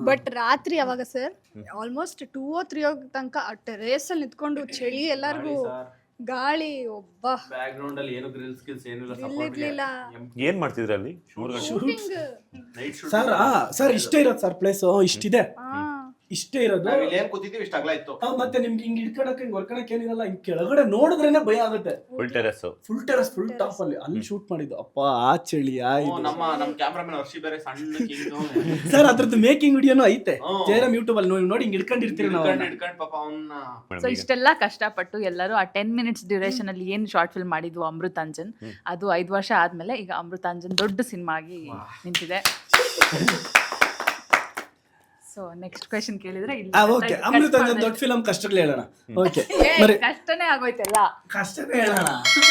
But ರಾತ್ರಿ ಅವಾಗ sir almost 2 or 3 ತನಕ ಟೆರೇಸ್ ಅಲ್ಲಿ ನಿಂತ್ಕೊಂಡು ಚಳಿ ಎಲ್ಲರಿಗೂ ಗಾಳಿ ಒಬ್ಬ ಬ್ಯಾಕ್ ಗ್ರೌಂಡ್ ಅಲ್ಲಿ ಏನು ಗ್ರಿಲ್ಸ್ ಏನಿಲ್ಲ ಇರ್ಲಿಲ್ಲ. ಏನ್ ಮಾಡ್ತಿದ್ರಿ ಅಲ್ಲಿ? ಶೂಟಿಂಗ್ ಸರ್ ಇಷ್ಟೇ ಇರೋದು ಸರ್ ಪ್ಲೇಸ್, ಇಷ್ಟಿದೆ, ಇಷ್ಟೇ ಇರೋದು. ಏನ್ ಕೂತಿದ್ದೀವಿ ಇಷ್ಟ ಅಗಲ ಇತ್ತು. ಮತ್ತೆ ನಿಮ್ಗೆ ಹಿಂಗ್ ಇಟ್ಕೊಳಕ್ ಹಿಂಗ್ ಹೊರ್ಕೊಳಕ್ ಏನಿರಲ್ಲ, ಹಿಂಗ್ ಕೆಳಗಡೆ ನೋಡಿದ್ರೇನೆ ಭಯ ಆಗುತ್ತೆ. ಫುಲ್ ಟೆರೆಸ್ ಫುಲ್ ಟಾಪ್ ಅಲ್ಲಿ ಶೂಟ್ ಮಾಡಿದ್ದು. ಅಪ್ಪ ಆ ಚಳಿ ನಮ್ಮ ಕ್ಯಾಮ್ರಾಮನ್ ಹರ್ಷಿ ಬೇರೆ ಸಣ್ಣ ಸರ್ ಅದ್ರದ್ದು ಮೇಕಿಂಗ್ ವಿಡಿಯೋನು ಐತೆ ಜಯರಾಮ್ ಯೂಟ್ಯೂಬ್ ಅಲ್ಲಿ ನೋಡಿ ಹಿಂಗ್ ಇಟ್ಕೊಂಡಿರ್ತೀರಿ ನಾವು. ಹಿಡ್ಕೊಂಡು ಪಾಪ ಅವನ್ನ. ಸೊ ಇಷ್ಟೆಲ್ಲ ಕಷ್ಟಪಟ್ಟು ಎಲ್ಲರೂ ಆ 10 minutes ಡ್ಯೂರೇಷನ್ ಅಲ್ಲಿ ಏನು ಶಾರ್ಟ್ ಫಿಲ್ಮ್ ಮಾಡಿದ್ವು ಅಮೃತಾಂಜನ್, ಅದು 5 ವರ್ಷ ಆದ್ಮೇಲೆ ಈಗ ಅಮೃತಾಂಜನ್ ದೊಡ್ಡ ಸಿನಿಮಾ ಆಗಿ ನಿಂತಿದೆ. ಸೊ ನೆಕ್ಸ್ಟ್ ಕ್ವೆಶ್ಚನ್ ಕೇಳಿದ್ರೆ ಓಕೆ, ಅಮೃತಾಂಜನ್ ದೊಡ್ಡ ಫಿಲಂ ಕಷ್ಟಗಳು ಹೇಳೋಣ. ಓಕೆ, ಕಷ್ಟನೇ ಆಗೋಯ್ತಲ್ಲ. ಕಷ್ಟನೇ ಹೇಳೋಣ,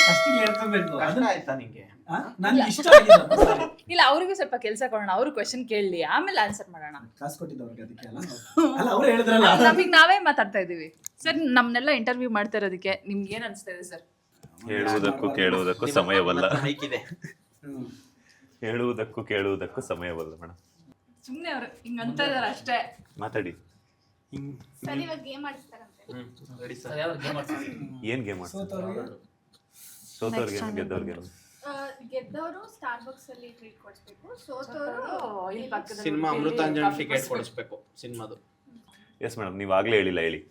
ಕಷ್ಟಗಳು ಹೇಳ್ಕೊಬೇಕು. ಅದನ್ನ ಆಯ್ತಾ ನಿಂಗೆ? ನನ್ಗೆ ಇಷ್ಟ ಆಗಿದೆ. ಇಲ್ಲ, ಅವ್ರಿಗೂ ಸ್ವಲ್ಪ ಕೆಲಸ ಕೊಡೋಣ, ಅವರು ಕ್ವೆಶ್ಚನ್ ಕೇಳಲಿ, ಆಮೇಲೆ ಆನ್ಸರ್ ಮಾಡೋಣ. ಕಾಸು ಕೊಟ್ಟಿದ್ದವ್ರಿಗೆ ಅದಕ್ಕೆ ಅಲ್ಲ ಅವ್ರು ಹೇಳಿದ್ರಲ್ಲ. ನಮಗೆ ನಾವೇ ಮಾತಾಡ್ತಾ ಇದೀವಿ ಸರ್, ನಮ್ನೆಲ್ಲ ಇಂಟರ್ವ್ಯೂ ಮಾಡ್ತಾ ಇರೋದಕ್ಕೆ ನಿಮ್ಗೆ ಏನ್ ಅನ್ಸ್ತಾ ಇದೆ ಸರ್? ಹೇಳುವುದಕ್ಕೂ ಕೇಳುವುದಕ್ಕೂ ಸಮಯವಲ್ಲ. ಮೈಕಿದೆ. ಹೇಳುವುದಕ್ಕೂ ಕೇಳುವುದಕ್ಕೂ ಸಮಯವಲ್ಲ ಮೇಡಮ್. ಸುಮ್ಮನೆ ಅವ್ರು ಹಿಂಗ್ ಅಂತ ಇದಾರೆ ಅಷ್ಟೇ. ಮಾತಾಡಿ. ಸರ್ ಇವಾಗ ಗೇಮ್ ಆಡಿಸ್ತಾರಂತೆ. ಏನ್ ಗೇಮ್ ಮಾಡ್ತಾರೆ? ಸೋತವ್ರಿಗೆ ಗೆದ್ದವ್ರಿಗೆ ಗೆದ್ದವರು ಸ್ಟಾರ್ಬಕ್ಸ್ ಅಲ್ಲಿ ಟ್ರೀಟ್ ಕೊಡಿಸ್ಬೇಕು, ಸೋತವರು ಸಿನಿಮಾ ಅಮೃತಾಂಜನ್ ಟಿಕೆಟ್ ಕೊಡಿಸ್ಬೇಕು ಸಿನಿಮಾದು. ಎಸ್ ಮೇಡಮ್, ನೀವು ಆಗ್ಲೇ ಹೇಳಿಲ್ಲ, ಹೇಳಿ.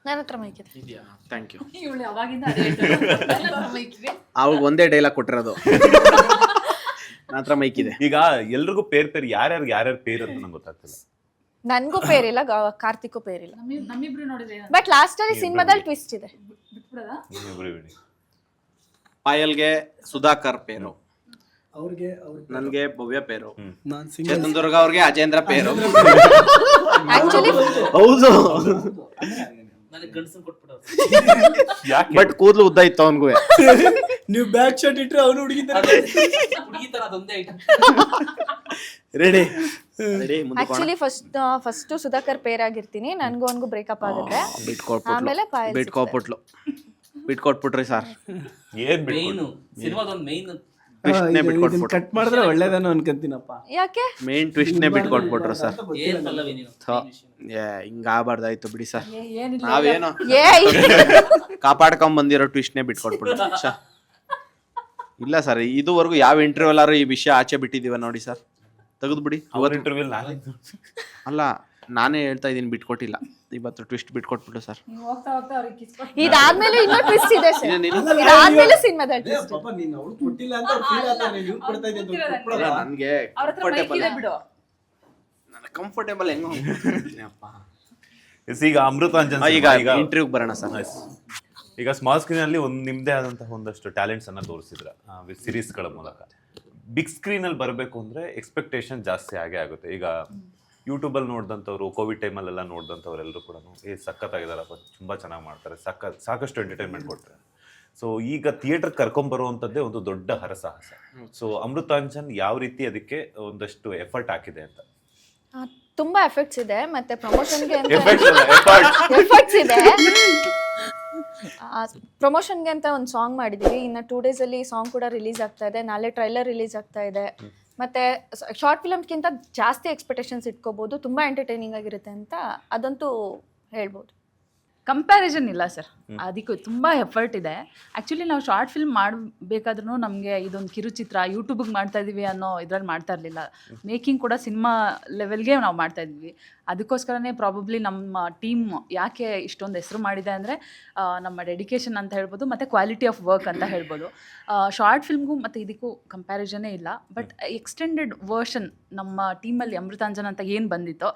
ನನ್ನ ಹತ್ರ ಮೈಕ್ ಇದೆ. ಇದೆಯಾ? Thank you. ಇವಳು ಅವಾಗಿಂದ ಅದೇ ಹೇಳ್ತಾರೆ. ಅವ್ಳು ಒಂದೇ ಡೈಲಾಗ್ ಕೊಟ್ಟಿರೋದು. ನನ್ನ ಹತ್ರ ಮೈಕ್ ಇದೆ. ಈಗ ಎಲ್ರಿಗೂ ಪೇರ್ ಯಾರ್ಯಾರು ಪೇರ್ ಅಂತ ನಂಗೆ ಗೊತ್ತಾಗ್ತಿಲ್ಲ. ನನ್ಗೂ ಪೇರಿಲ್ಲ, ಕಾರ್ತಿಕ್ಗೂ ಪೇರಿಲ್ಲ. ನಮ್ಮಿಬ್ರು ನೋಡಿದ್ರೆ ಬಟ್ ಲಾಸ್ಟ್ ಅಲ್ಲಿ ಸಿನಿಮಾದಲ್ಲಿ ಟ್ವಿಸ್ಟ್ ಇದೆ. ಬಿಟ್ಬಿಡೋದಾ? ನೀವಿಬ್ರು ಬಿಡಿ. ಪಾಯಲ್ಗೆ ಸುಧಾಕರ್ ಪೇರು, ಅವ್ರಿಗೆ ನನ್ಗೆ ಭವ್ಯ ಪೇರು, ನಾನ್ ಸಿಂಗಲ್. ಚೇತನ್ ದುರ್ಗ ಅವ್ರಿಗೆ ಅಜೇಂದ್ರ ಪೇರು. ಆಕ್ಚುಲಿ ಹೌದು, ಯಾಕೆ? ಬಟ್ ಕೂದಲು ಉದ್ದ ಇತ್ತು ಅವನ್ಗೂ. ನೀವು ಬ್ಯಾಕ್ ಶಾಟ್ ಇಟ್ರೆ ಅವನು ಹುಡುಗಿತಾರೆ. Ready ready. Actually first Sudhakar pair ಆಗಿರ್ತೀನಿ, ನನ್ಗೂ ಅವನ್ಗೂ ಬ್ರೇಕಪ್ ಆಗುತ್ತೆ, ಆಮೇಲೆ ಬಿಟ್ಕೊಟ್ಬಿಟ್ಲು. ಬಿಟ್ಕೊಟ್ಬಿಟ್ರಿ ಸರ್. ಏನ್ ಬಿಟ್ಟು ಟ್ವಿಸ್ಟ್ ನೇ ಬಿಟ್ಕೊಟ್ಬಿಟ್ರು. ಕಟ್ ಮಾಡಿದ್ರೆ ಒಳ್ಳೇದೇನೋ ಅನ್ಕೊಂತೀನಪ್ಪ. ಯಾಕೆ ಮೇನ್ ಟ್ವಿಸ್ಟ್ ನೇ ಬಿಟ್ಕೊಟ್ಬಿಟ್ರು ಸರ್. ಹಿಂಗ ಆಗಬಾರ್ದಾಯ್ತು ಬಿಡಿ ಸರ್, ನಾವೇನೋ ಕಾಪಾಡ್ಕೊಂಡ್ ಬಂದಿರೋ ಟ್ವಿಸ್ಟ್ ನೇ ಬಿಟ್ಕೊಟ್ಬಿಟ್ರು. ಇಲ್ಲ ಸರ್, ಇದುವರೆಗೂ ಯಾವ ಇಂಟರ್ವ್ಯೂ ಎಲ್ಲಾರು ಈ ವಿಷಯ ಆಚೆ ಬಿಟ್ಟಿದೀವ ನೋಡಿ ಸರ್, ತೆಗೆದ್ಬಿಡಿ. ಇಂಟರ್ವ್ಯೂ ಅಲ್ಲ, ನಾನೇ ಹೇಳ್ತಾ ಇದೀನಿ, ಬಿಟ್ಕೊಟ್ಟಿಲ್ಲ. ಇವತ್ತು ಟ್ವಿಸ್ಟ್ ಬಿಟ್ಕೊಟ್ಬಿಟ್ಟು ಸರ್. ಇದಾದ್ಮೇಲೆ ಇನ್ನೂ ಟ್ವಿಸ್ಟ್ ಇದೆ ಸರ್, ಇದಾದ್ಮೇಲೆ ಸಿನಿಮಾದಲ್ಲಿ ಟ್ವಿಸ್ಟ್. ಪಾಪ ನೀನು ಅವ್ಳು ಕೊಟ್ಟಿಲ್ಲ ಅಂತ ಅವ್ರು ಫೀಲ್ ಆಗ್ತಾರೆ, ನೀವು ಕೊಡ್ತಾ ಇದ್ದೀವಿ ಅಂತ ಕೊಡಲ್ಲ. ನನ್ಗೆ ಕಂಫರ್ಟೇಬಲ್ ಹೆಂಗ. ಈಗ ಅಮೃತಾಂಜನ್ ಈಗ ಇಂಟರ್ವ್ಯೂ ಬರೋಣ ಸರ್. ಈಗ ಸ್ಮಾಲ್ ಸ್ಕ್ರೀನ್ ಅಲ್ಲಿ ನಿಮ್ದೇ ಆದಂತಹ ಒಂದಷ್ಟು ಟ್ಯಾಲೆಂಟ್ಸ್ ಅನ್ನ ತೋರಿಸಿದ್ರ ಸಿರೀಸ್ಗಳ ಮೂಲಕ. ಬಿಗ್ ಸ್ಕ್ರೀನ್ ಅಲ್ಲಿ ಬರಬೇಕು ಅಂದ್ರೆ ಎಕ್ಸ್ಪೆಕ್ಟೇಷನ್ ಜಾಸ್ತಿ ಆಗೇ ಆಗುತ್ತೆ. ಈಗ ಯೂಟ್ಯೂಬಲ್ಲಿ ನೋಡಿದಂಥವ್ರು, ಕೋವಿಡ್ ಟೈಮಲ್ಲೆಲ್ಲ ನೋಡಿದಂಥವ್ರೆಲ್ಲರೂ ಕೂಡ ಸಖತ್ತಾಗಿದ್ದಾರಪ್ಪ, ತುಂಬ ಚೆನ್ನಾಗಿ ಮಾಡ್ತಾರೆ, ಸಾಕಷ್ಟು ಎಂಟರ್ಟೈನ್ಮೆಂಟ್ ಕೊಡ್ತಾರೆ. ಸೊ ಈಗ ಥಿಯೇಟರ್ ಕರ್ಕೊಂಬರುವಂಥದ್ದೇ ಒಂದು ದೊಡ್ಡ ಹರಸಾಹಸ. ಸೊ ಅಮೃತಾಂಜನ್ ಯಾವ ರೀತಿ ಅದಕ್ಕೆ ಒಂದಷ್ಟು ಎಫರ್ಟ್ ಹಾಕಿದೆ ಅಂತ? ತುಂಬಾ ಎಫೆಕ್ಟ್ಸ್ ಇದೆ, ಮತ್ತೆ ಪ್ರಮೋಷನ್ಗೆ ಎಫರ್ಟ್ಸ್ ಎಫರ್ಟ್ಸ್ ಇದೆ. ಪ್ರಮೋಷನ್ಗೆ ಅಂತ ಒಂದು ಸಾಂಗ್ ಮಾಡಿದೀವಿ, ಇನ್ನು 2 days ಅಲ್ಲಿ ಸಾಂಗ್ ಕೂಡ ರಿಲೀಸ್ ಆಗ್ತಾ ಇದೆ, ನಾಳೆ ಟ್ರೈಲರ್ ರಿಲೀಸ್ ಆಗ್ತಾ ಇದೆ. ಮತ್ತೆ ಶಾರ್ಟ್ ಫಿಲಮ್ಗಿಂತ ಜಾಸ್ತಿ ಎಕ್ಸ್ಪೆಕ್ಟೇಷನ್ಸ್ ಇಟ್ಕೋಬಹುದು, ತುಂಬಾ ಎಂಟರ್ಟೈನಿಂಗ್ ಆಗಿರುತ್ತೆ ಅಂತ ಅದಂತೂ ಹೇಳ್ಬೋದು. ಕಂಪ್ಯಾರಿಸನ್ ಇಲ್ಲ ಸರ್, ಅದಕ್ಕೂ ತುಂಬ ಎಫರ್ಟ್ ಇದೆ. ಆ್ಯಕ್ಚುಲಿ ನಾವು ಶಾರ್ಟ್ ಫಿಲ್ಮ್ ಮಾಡಬೇಕಾದ್ರೂ ನಮಗೆ ಇದೊಂದು ಕಿರುಚಿತ್ರ ಯೂಟ್ಯೂಬಿಗೆ ಮಾಡ್ತಾ ಇದ್ದೀವಿ ಅನ್ನೋ ಇದ್ರಲ್ಲಿ ಮಾಡ್ತಾ ಇರಲಿಲ್ಲ. ಮೇಕಿಂಗ್ ಕೂಡ ಸಿನಿಮಾ ಲೆವೆಲ್ಗೆ ನಾವು ಮಾಡ್ತಾ ಇದ್ವಿ. ಅದಕ್ಕೋಸ್ಕರನೇ ಪ್ರಾಬಬ್ಲಿ ನಮ್ಮ ಟೀಮ್ ಯಾಕೆ ಇಷ್ಟೊಂದು ಹೆಸರು ಮಾಡಿದೆ ಅಂದರೆ ನಮ್ಮ ಡೆಡಿಕೇಶನ್ ಅಂತ ಹೇಳ್ಬೋದು, ಮತ್ತು ಕ್ವಾಲಿಟಿ ಆಫ್ ವರ್ಕ್ ಅಂತ ಹೇಳ್ಬೋದು. ಶಾರ್ಟ್ ಫಿಲ್ಮ್ಗೂ ಮತ್ತು ಇದಕ್ಕೂ ಕಂಪ್ಯಾರಿಸನ್ನೇ ಇಲ್ಲ. ಬಟ್ ಎಕ್ಸ್ಟೆಂಡೆಡ್ ವರ್ಷನ್ ನಮ್ಮ ಟೀಮಲ್ಲಿ ಅಮೃತಾಂಜನ್ ಅಂತ ಏನು ಬಂದಿತ್ತೋ,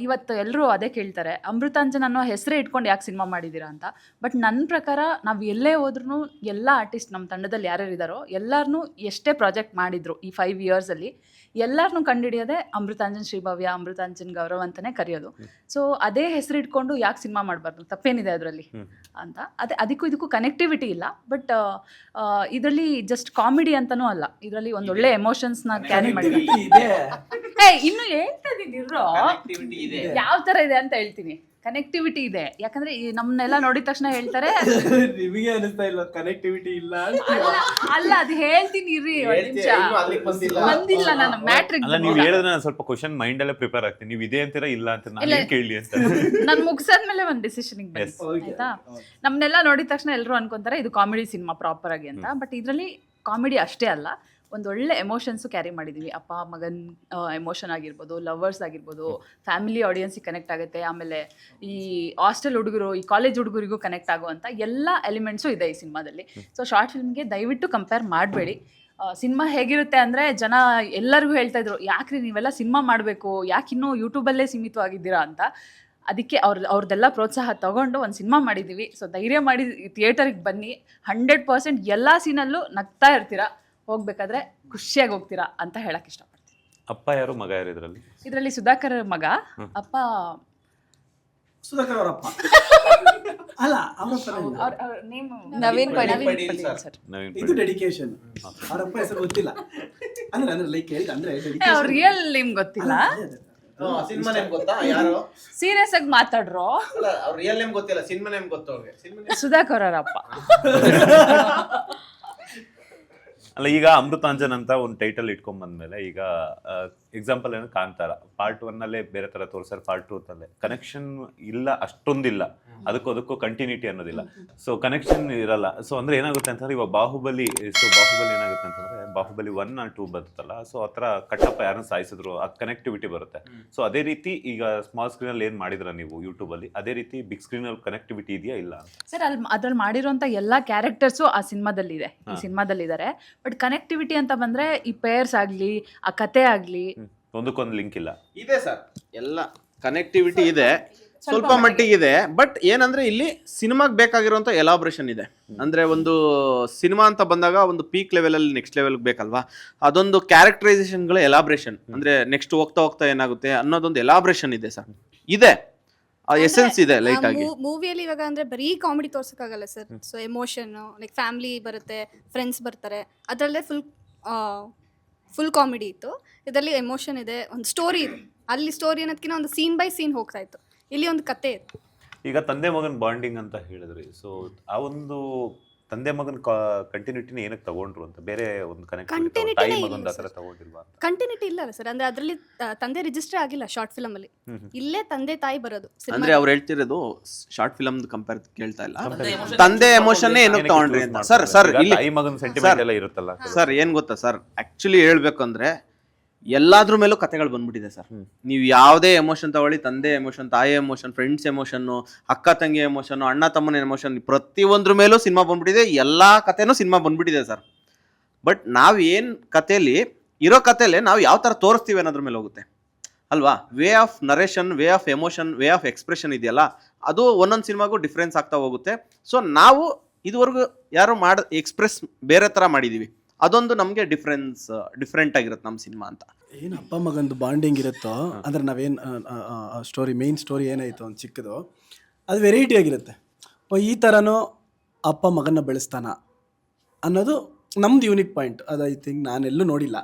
ಇವತ್ತು ಎಲ್ಲರೂ ಅದೇ ಕೇಳ್ತಾರೆ, ಅಮೃತಾಂಜನ್ ಅನ್ನೋ ಹೆಸರೇ ಇಟ್ಕೊಂಡು ಯಾಕೆ ಸಿನಿಮಾ ಮಾಡಿದ್ದೀರಾ ಅಂತ. ಬಟ್ ನನ್ನ ಪ್ರಕಾರ ನಾವು ಎಲ್ಲೇ ಹೋದ್ರೂ ಎಲ್ಲ ಆರ್ಟಿಸ್ಟ್ ನಮ್ಮ ತಂಡದಲ್ಲಿ ಯಾರ್ಯಾರು ಇದ್ದಾರೋ ಎಲ್ಲರನ್ನೂ ಎಷ್ಟೇ ಪ್ರಾಜೆಕ್ಟ್ ಮಾಡಿದ್ರು ಈ 5 yearsಲ್ಲಿ ಎಲ್ಲರನ್ನೂ ಕಂಡುಹಿಡಿಯೋದೆ ಅಮೃತಾಂಜನ್ ಶ್ರೀಭವ್ಯ, ಅಮೃತಾಂಜನ್ ಗೌರವ್ ಅಂತಲೇ ಕರೆಯೋದು. ಸೊ ಅದೇ ಹೆಸರು ಇಟ್ಕೊಂಡು ಯಾಕೆ ಸಿನಿಮಾ ಮಾಡಬಾರ್ದು, ತಪ್ಪೇನಿದೆ ಅದರಲ್ಲಿ ಅಂತ. ಅದಕ್ಕೂ ಇದಕ್ಕೂ ಕನೆಕ್ಟಿವಿಟಿ ಇಲ್ಲ. ಬಟ್ ಇದರಲ್ಲಿ ಜಸ್ಟ್ ಕಾಮಿಡಿ ಅಂತನೂ ಅಲ್ಲ, ಇದರಲ್ಲಿ ಒಂದೊಳ್ಳೆ ಎಮೋಷನ್ಸ್ನ ಕ್ಯಾರಿ ಮಾಡಿದೆ. ಇನ್ನೂ ಹೇಳ್ತಾ ಇರೋ ಯಾವ ತರ ಇದೆ ಅಂತ ಹೇಳ್ತೀನಿ. ಕನೆಕ್ಟಿವಿಟಿ ಇದೆ, ಯಾಕಂದ್ರೆ ಈ ನಮ್ಮನ್ನೆಲ್ಲ ನೋಡಿದ ತಕ್ಷಣ ಹೇಳ್ತಾರೆ ನಿಮಗೆ ಅನಿಸ್ತಾ ಇಲ್ಲ ಕನೆಕ್ಟಿವಿಟಿ ಇಲ್ಲ ಅಲ್ಲ ಅದು ಹೇಳ್ತೀನಿ ಇರ್ರಿ ಒಂದ್ ನಿಮಿಷ. ಬಂದಿಲ್ಲ ನಾನು ಮ್ಯಾಟ್ರಿಕ್. ಅಲ್ಲ ನೀವು ಹೇಳಿದ್ರೆ ನಾನು ಸ್ವಲ್ಪ ಕ್ವಶನ್ ಮೈಂಡ್ ಅಲ್ಲೇ ಪ್ರಿಪೇರ್ ಆಗ್ತೀನಿ. ನೀವು ಇದೆ ಅಂತೀರಾ ಇಲ್ಲ ಅಂತ ನಾನು ಕೇಳಿ ಅಂತ. ನಾನು ಮುಗಿಸಾದ್ಮೇಲೆ ಒಂದು ಡಿಸಿಷನ್ಗೆ ಬನ್ನಿ ಆಯ್ತಾ. ನಮ್ಮನ್ನೆಲ್ಲ ನೋಡಿದ ತಕ್ಷಣ ಎಲ್ಲರೂ ಅನ್ಕೊಂತಾರೆ ಇದು ಕಾಮಿಡಿ ಸಿನಿಮಾ ಪ್ರಾಪರ್ ಆಗಿ ಅಂತ. ಬಟ್ ಇದರಲ್ಲಿ ಕಾಮಿಡಿ ಅಷ್ಟೇ ಅಲ್ಲ, ಒಂದೊಳ್ಳೆ ಎಮೋಷನ್ಸು ಕ್ಯಾರಿ ಮಾಡಿದ್ದೀವಿ. ಅಪ್ಪ ಮಗನ್ ಎಮೋಷನ್ ಆಗಿರ್ಬೋದು, ಲವರ್ಸ್ ಆಗಿರ್ಬೋದು, ಫ್ಯಾಮಿಲಿ ಆಡಿಯನ್ಸಿಗೆ ಕನೆಕ್ಟ್ ಆಗುತ್ತೆ. ಆಮೇಲೆ ಈ ಹಾಸ್ಟೆಲ್ ಹುಡುಗರು, ಈ ಕಾಲೇಜ್ ಹುಡುಗರಿಗೂ ಕನೆಕ್ಟ್ ಆಗುವಂಥ ಎಲ್ಲ ಎಲಿಮೆಂಟ್ಸು ಇದೆ ಈ ಸಿನಿಮಾದಲ್ಲಿ. ಸೊ ಶಾರ್ಟ್ ಫಿಲ್ಮ್ಗೆ ದಯವಿಟ್ಟು ಕಂಪೇರ್ ಮಾಡಬೇಡಿ. ಸಿನಿಮಾ ಹೇಗಿರುತ್ತೆ ಅಂದರೆ ಜನ ಎಲ್ಲರಿಗೂ ಹೇಳ್ತಾ ಇದ್ರು, ಯಾಕ್ರಿ ನೀವೆಲ್ಲ ಸಿನಿಮಾ ಮಾಡಬೇಕು, ಯಾಕಿನ್ನೂ ಯೂಟ್ಯೂಬಲ್ಲೇ ಸೀಮಿತವಾಗಿದ್ದೀರಾ ಅಂತ. ಅದಕ್ಕೆ ಅವ್ರದ್ದೆಲ್ಲ ಪ್ರೋತ್ಸಾಹ ತಗೊಂಡು ಒಂದು ಸಿನಿಮಾ ಮಾಡಿದ್ದೀವಿ. ಸೊ ಧೈರ್ಯ ಮಾಡಿ ಥಿಯೇಟರ್ಗೆ ಬನ್ನಿ. 100% ಎಲ್ಲ ಸೀನಲ್ಲೂ ನಗ್ತಾ ಇರ್ತೀರಾ, ಹೋಗ್ಬೇಕಾದ್ರೆ ಖುಷಿಯಾಗಿ ಹೋಗ್ತೀರಾ ಅಂತ ಹೇಳಕ್ ಇಷ್ಟಪಡ್ತೀನಿ. ಅಪ್ಪ ಯಾರು ಮಗ ಯಾರು ಇದರಲ್ಲಿ? ಇದರಲ್ಲಿ ಸುಧಾಕರ್ ಮಗ, ಅಪ್ಪ ಸುಧಾಕರ್ ಅವರಪ್ಪ ಅಲ್ಲ ಅವ್ರ ನೇಮ್ ನವೀನ್ ಸರ್. ಇದು ಡೆಡಿಕೇಶನ್. ಅವರಪ್ಪ ಹೆಸರು ಗೊತ್ತಿಲ್ಲ ಅಂದ್ರೆ ಲೈಕ್ ಹೇಳಿದ ಅಂದ್ರೆ ಅವ್ರ ರಿಯಲ್ ನೇಮ್ ಗೊತ್ತಿಲ್ಲ. ಸಿನಿಮಾ ನೇಮ್ ಗೊತ್ತಾ ಯಾರು? ಸೀರಿಯಸ್ ಆಗಿ ಮಾತಾಡ್ರು. ಅವ್ರ ರಿಯಲ್ ನೇಮ್ ಗೊತ್ತಿಲ್ಲ, ಸಿನಿಮಾ ನೇಮ್ ಗೊತ್ತು ಅವ್ರಿಗೆ. ಸುಧಾಕರ್ ಅವರ ಅಪ್ಪ. ಅಲ್ಲ ಈಗ ಅಮೃತಾಂಜನ್ ಅಂತ ಒಂದು ಟೈಟಲ್ ಇಟ್ಕೊಂಡ್ ಬಂದ್ಮೇಲೆ ಈಗ ಎಕ್ಸಾಂಪಲ್ ಏನು ಕಾಂತಾರ ಪಾರ್ಟ್ 1 ಅಲ್ಲೇ ಬೇರೆ ತರ ತೋರ್ಸಾರ, ಪಾರ್ಟ್ 2 ಅಲ್ಲೇ ಕನೆಕ್ಷನ್ ಇಲ್ಲ, ಅಷ್ಟೊಂದಿಲ್ಲ, ಅದಕ್ಕೂ ಕಂಟಿನ್ಯೂಟಿ ಅನ್ನೋದಿಲ್ಲ. ಸೊ ಕನೆಕ್ಷನ್ ಇರಲ್ಲ. ಸೊ ಅಂದ್ರೆ ಏನಾಗುತ್ತೆ ಅಂತಂದ್ರೆ ಇವಾಗ ಬಾಹುಬಲಿ ಏನಾಗುತ್ತೆ ಅಂತಂದ್ರೆ ಬಾಹುಬಲಿ 1 and 2 ಬರುತ್ತಲ್ಲ, ಸೊ ಆ ಥರ ಕಟ್ಟಪ್ಪ ಯಾರನ್ನ ಸಾಯಿಸಿದ್ರು ಆ ಕನೆಕ್ಟಿವಿಟಿ ಬರುತ್ತೆ. ಸೊ ಅದೇ ರೀತಿ ಈಗ ಸ್ಮಾಲ್ ಸ್ಕ್ರೀನ್ ಅಲ್ಲಿ ಏನ್ ಮಾಡಿದ್ರ ನೀವು ಯೂಟ್ಯೂಬ್ ಅಲ್ಲಿ, ಅದೇ ರೀತಿ ಬಿಗ್ ಸ್ಕ್ರೀನ್ ಅಲ್ಲಿ ಕನೆಕ್ಟಿವಿಟಿ ಇದೆಯಾ ಇಲ್ಲ ಸರ್? ಅದ್ರಲ್ಲಿ ಮಾಡಿರುವಂತ ಎಲ್ಲಾ ಕ್ಯಾರೆಕ್ಟರ್ಸು ಆ ಸಿನಿಮಾದಲ್ಲಿದೆ, ಈ ಸಿನಿಮಾದಲ್ಲಿದ್ದಾರೆ. ಬಟ್ ಕನೆಕ್ಟಿವಿಟಿ ಅಂತ ಬಂದ್ರೆ ಈ ಪೇರ್ಸ್ ಆಗ್ಲಿ, ಆ ಕತೆ ಆಗ್ಲಿ, ಒಂದಕ್ಕೊಂದು ಲಿಂಕ್ ಇಲ್ಲ. ಇದೆ ಸರ್, ಎಲ್ಲ ಕನೆಕ್ಟಿವಿಟಿ ಇದೆ, ಸ್ವಲ್ಪ ಮಟ್ಟಿಗೆ ಇದೆ. ಬಟ್ ಏನಂದ್ರೆ ಇಲ್ಲಿ ಸಿನಿಮಾಗೆ ಬೇಕಾಗಿರುವಂತ ಎಲಾಬ್ರೇಷನ್ ಇದೆ. ಅಂದ್ರೆ ಒಂದು ಸಿನಿಮಾ ಅಂತ ಬಂದಾಗ ಒಂದು ಪೀಕ್ ಲೆವೆಲ್ ಅಲ್ಲಿ ನೆಕ್ಸ್ಟ್ ಲೆವೆಲ್ ಬೇಕಲ್ವಾ, ಅದೊಂದು ಕ್ಯಾರೆಕ್ಟರೈಸೇಷನ್ಗಳ ಎಲಾಬ್ರೇಷನ್, ಅಂದ್ರೆ ನೆಕ್ಸ್ಟ್ ಹೋಗ್ತಾ ಏನಾಗುತ್ತೆ ಅನ್ನೋದೊಂದು ಎಲಾಬ್ರೇಷನ್ ಇದೆ ಸರ್, ಇದೆ ಎಸೆನ್ಸ್ ಇದೆ. ಲೈಟ್ ಆಗಿ ಮೂವಿಯಲ್ಲಿ ಇವಾಗ ಅಂದ್ರೆ ಬರೀ ಕಾಮಿಡಿ ತೋರ್ಸಕ್ಕಾಗಲ್ಲ sir. So emotion, like family ಬರುತ್ತೆ, ಫ್ರೆಂಡ್ಸ್ ಬರ್ತಾರೆ, ಅದರಲ್ಲೇ ಫುಲ್ ಕಾಮಿಡಿ ಇತ್ತು. ಇದರಲ್ಲಿ ಎಮೋಷನ್ ಇದೆ, ಒಂದು ಸ್ಟೋರಿ ಇದೆ. ಅಲ್ಲಿ ಸ್ಟೋರಿ ಅನ್ನೋದಕ್ಕಿಂತ ಒಂದು ಸೀನ್ ಬೈ ಸೀನ್ ಹೋಗ್ತಾ ಇತ್ತು, ಇಲ್ಲಿ ಒಂದು ಕತೆ ಇದೆ. ಈಗ ತಂದೆ ಮಗನ್ ಬಾಂಡಿಂಗ್ ಅಂತ ಹೇಳಿದ್ರಿ, ಸೊ ಆ ಒಂದು ತಂದೆ ಮಗನ್ ಕಂಟಿನ್ಯೂಟಿನ ಏನಕ್ಕೆ ತಗೊಂಡ್ರು ಅಂತ, ಬೇರೆ ಒಂದು ಕನೆಕ್ಟ್ ತಾಯಿ ಮಗನ್ ಹತ್ರ ತಗೊಂಡಿಲ್ವಾ? ಕಂಟಿನ್ಯೂಟಿ ಇಲ್ಲ ಸರ್. ಅಂದ್ರೆ ಅದರಲ್ಲಿ ತಂದೆ ರಿಜಿಸ್ಟರ್ ಆಗಿಲ್ಲ ಶಾರ್ಟ್ ಫಿಲಮ್ ಅಲ್ಲಿ, ಇಲ್ಲೇ ತಂದೆ ತಾಯಿ ಬರೋದು. ಅಂದ್ರೆ ಅವ್ರು ಹೇಳ್ತಿರೋದು ಶಾರ್ಟ್ ಫಿಲಮ್ ಕಂಪೇರ್ ಕೇಳ್ತಾ ಇಲ್ಲ, ತಂದೆ ಎಮೋಷನ್ ಏನಕ್ಕೆ ತಗೊಂಡ್ರಿ ಅಂತ. ಸರ್ ಇಲ್ಲಿ ತಾಯಿ ಮಗನ್ ಸೆಂಟಿಮೆಂಟ್ ಎಲ್ಲ ಇರುತ್ತಲ್ಲ ಸರ್, ಏನ್ ಗೊತ್ತಾ ಸರ್, ಆಕ್ಚುಲಿ ಹೇಳ್ಬೇಕು ಅಂದ್ರೆ ಎಲ್ಲಾದ್ರ ಮೇಲೂ ಕತೆಗಳು ಬಂದ್ಬಿಟ್ಟಿದೆ ಸರ್. ನೀವು ಯಾವುದೇ ಎಮೋಷನ್ ತಗೊಳ್ಳಿ, ತಂದೆ ಎಮೋಷನ್, ತಾಯಿ ಎಮೋಷನ್, ಫ್ರೆಂಡ್ಸ್ ಎಮೋಷನ್, ಅಕ್ಕ ತಂಗಿ ಎಮೋಷನ್, ಅಣ್ಣ ತಮ್ಮನ ಎಮೋಷನ್, ಪ್ರತಿಯೊಂದ್ರ ಮೇಲೂ ಸಿನಿಮಾ ಬಂದ್ಬಿಟ್ಟಿದೆ, ಎಲ್ಲಾ ಕತೆನೂ ಸಿನಿಮಾ ಬಂದ್ಬಿಟ್ಟಿದೆ ಸರ್. ಬಟ್ ನಾವ್ ಏನ್ ಕತೆಯಲ್ಲಿ ಇರೋ ಕತೆಯಲ್ಲಿ ನಾವು ಯಾವ ತರ ತೋರಿಸ್ತೀವಿ ಅನ್ನೋದ್ರ ಮೇಲೆ ಹೋಗುತ್ತೆ ಅಲ್ವಾ. Way of narration, way of emotion, way of expression ಇದೆಯಲ್ಲ, ಅದು ಒಂದೊಂದು ಸಿನಿಮಾಗೂ ಡಿಫ್ರೆನ್ಸ್ ಆಗ್ತಾ ಹೋಗುತ್ತೆ. ಸೊ ನಾವು ಇದುವರೆಗೂ ಯಾರು ಎಕ್ಸ್ಪ್ರೆಸ್ ಬೇರೆ ತರ ಮಾಡಿದೀವಿ, ಅದೊಂದು ನಮಗೆ ಡಿಫ್ರೆಂಟ್ ಆಗಿರುತ್ತೆ ನಮ್ಮ ಸಿನಿಮಾ ಅಂತ. ಏನು ಅಪ್ಪ ಮಗಂದು ಬಾಂಡಿಂಗ್ ಇರುತ್ತೋ, ಅಂದ್ರೆ ನಾವೇನು ಸ್ಟೋರಿ ಮೇನ್ ಸ್ಟೋರಿ ಏನಾಯಿತು ಒಂದು ಚಿಕ್ಕದು, ಅದು ವೆರೈಟಿ ಆಗಿರುತ್ತೆ. ಈ ಥರನೂ ಅಪ್ಪ ಮಗನ್ನ ಬೆಳೆಸ್ತಾನ ಅನ್ನೋದು ನಮ್ದು ಯೂನಿಕ್ ಪಾಯಿಂಟ್. ಅದು ಐ ಥಿಂಕ್ ನಾನೆಲ್ಲೂ ನೋಡಿಲ್ಲ,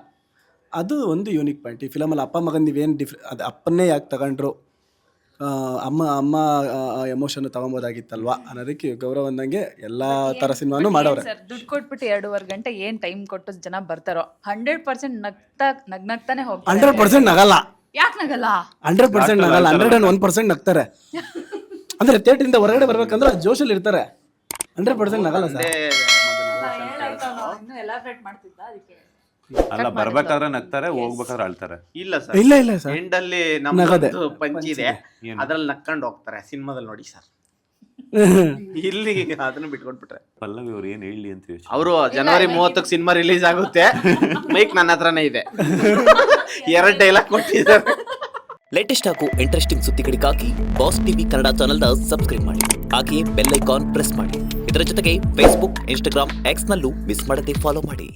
ಅದು ಒಂದು ಯೂನಿಕ್ ಪಾಯಿಂಟ್ ಈ ಫಿಲಮಲ್ಲಿ. ಅಪ್ಪ ಮಗನ ನೀವೇನು ಅದು ಅಪ್ಪನ್ನೇ ಯಾಕೆ ತಗೊಂಡ್ರು, ಅಮ್ಮ ಎಮೋಷನ್ ತಗೊಬೋದಾಗಿತ್ತಲ್ವಾ ಅನ್ನೋದಕ್ಕೆ ಗೌರವ ಅಂದಂಗೆ ಎಲ್ಲ ಥರ ಸಿನಿಮಾನು ಮಾಡವ್ರೆ. ದುಡ್ಡು ಕೊಟ್ಬಿಟ್ಟು 2.5 ಗಂಟೆ ಏನ್ ಟೈಮ್ ಕೊಟ್ಟು ಜನ ಬರ್ತಾರೋ 100% ನಗ್ತಾನೆ ಹೋಗ್ತಾರೆ. 100% ನಗಲ್ಲ. ಯಾಕೆ ನಗಲ್ಲ? 100% ನಗಲ್ಲ, 101% ನಗ್ತಾರೆ. ಅಂದ್ರೆ ಥಿಯೇಟರಿಂದ ಹೊರಗಡೆ ಬರ್ಬೇಕಂದ್ರೆ ಜೋಶಲ್ಲಿ ಇರ್ತಾರೆ. 100% ನಗಲ್ಲ ಸರ್. ಅಲ್ಲ, ಬರ್ಬೇಕಾದ್ರೆ ನಗ್ತಾರೆ, ಹೋಗ್ಬೇಕಾದ್ರೆ ಅಳ್ತಾರೆ. ಇಲ್ಲ ಸರ್, ಇಲ್ಲ ಸರ್, ಎಂಡ್ ಅಲ್ಲಿ ನಮ್ಮದು ಪಂಚ್ ಇದೆ, ಅದ್ರಲ್ಲಿ ನಕ್ಕೊಂಡು ಹೋಗ್ತಾರೆ ಸಿನಿಮಾದಲ್ಲಿ ನೋಡಿ ಸರ್. ಇಲ್ಲಿ ಅದನ್ನ ಬಿಟ್ಕೊಟ್ಬಿಟ್ರೆ ಪಲ್ಲವಿ ಅವ್ರು ಏನ್ ಹೇಳಿ ಅಂತ ಅವರು ಜನವರಿ 30ಕ್ಕೆ ಸಿನಿಮಾ ರಿಲೀಸ್ ಆಗುತ್ತೆ, ಮೈಕ್ ನನ್ನ ಹತ್ರನೇ ಇದೆ, 2 ಡೈಲಾಗ್ ಕೊಟ್ಟಿದ್ದಾರೆ. ಲೇಟೆಸ್ಟ್ ಹಾಗೂ ಇಂಟ್ರೆಸ್ಟಿಂಗ್ ಸುದ್ದಿಗಳಿಗಾಗಿ ಬಾಸ್ ಟಿವಿ ಕನ್ನಡ ಚಾನೆಲ್ನ ಸಬ್ಸ್ಕ್ರೈಬ್ ಮಾಡಿ, ಹಾಗೆಯೇ ಬೆಲ್ ಐಕಾನ್ ಪ್ರೆಸ್ ಮಾಡಿ. ಇದರ ಜೊತೆಗೆ ಫೇಸ್ಬುಕ್, ಇನ್ಸ್ಟಾಗ್ರಾಮ್, ಎಕ್ಸ್ ನಲ್ಲೂ ಮಿಸ್ ಮಾಡದೆ ಫಾಲೋ ಮಾಡಿ.